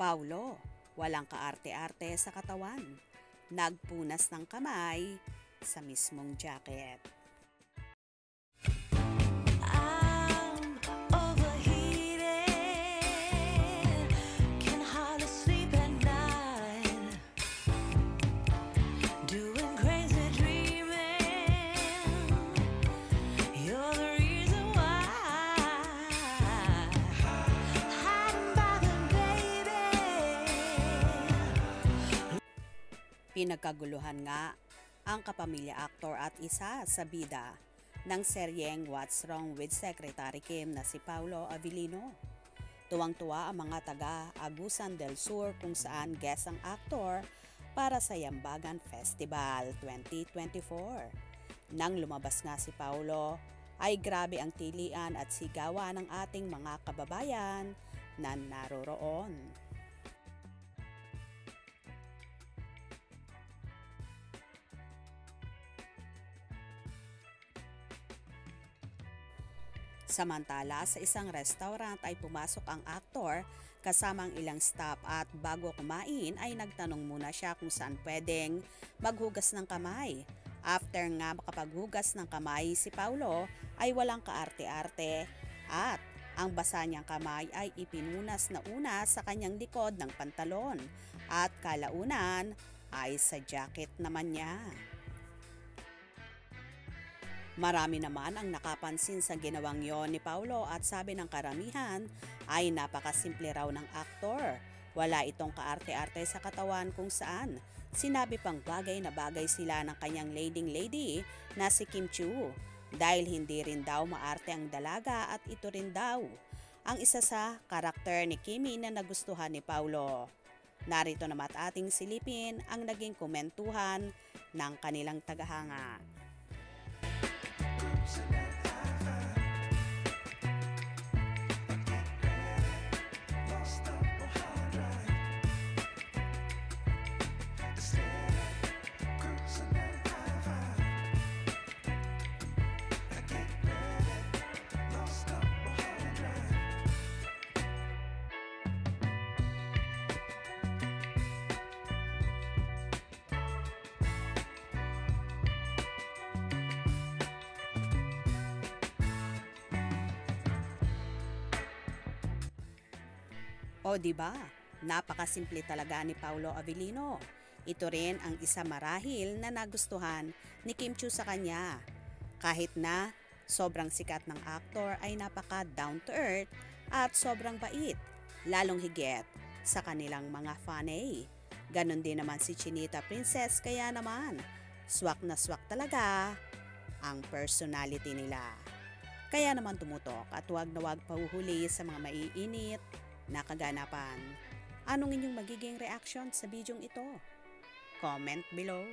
Paulo, walang kaarte-arte sa katawan. Nagpunas ng kamay sa mismong jacket. I'm overheated, can hardly sleep at night, doing crazy dreaming. You're the reason why. Hiding by the baby. Pinagkaguluhan nga ang kapamilya aktor at isa sa bida ng seryeng What's Wrong with Secretary Kim na si Paulo Avellino. Tuwang-tuwa ang mga taga Agusan del Sur kung saan guest ang aktor para sa Yambagan Festival 2024. Nang lumabas nga si Paulo, ay grabe ang tilian at sigawan ng ating mga kababayan na naroroon. Samantala, sa isang restaurant ay pumasok ang aktor kasama ang ilang staff at bago kumain ay nagtanong muna siya kung saan pwedeng maghugas ng kamay. After nga makapaghugas ng kamay si Paulo ay walang kaarte-arte at ang basa niyang kamay ay ipinunas na una sa kanyang likod ng pantalon at kalaunan ay sa jacket naman niya. Marami naman ang nakapansin sa ginawang yon ni Paulo at sabi ng karamihan ay napakasimple raw ng aktor. Wala itong kaarte-arte sa katawan kung saan sinabi pang bagay na bagay sila ng kanyang leading lady na si Kim Chiu. Dahil hindi rin daw maarte ang dalaga at ito rin daw ang isa sa karakter ni Kimi na nagustuhan ni Paulo. Narito naman ating silipin ang naging komentuhan ng kanilang tagahanga. O diba, napakasimple talaga ni Paulo Avellino. Ito rin ang isa marahil na nagustuhan ni Kim Chiu sa kanya. Kahit na sobrang sikat ng aktor ay napaka down to earth at sobrang bait, lalong higit sa kanilang mga fanay. Ganon din naman si Chinita Princess kaya naman swak na swak talaga ang personality nila. Kaya naman tumutok at wag na wag pahuhuli sa mga maiinit na kaganapan. Anong inyong magiging reaction sa bidyong ito? Comment below.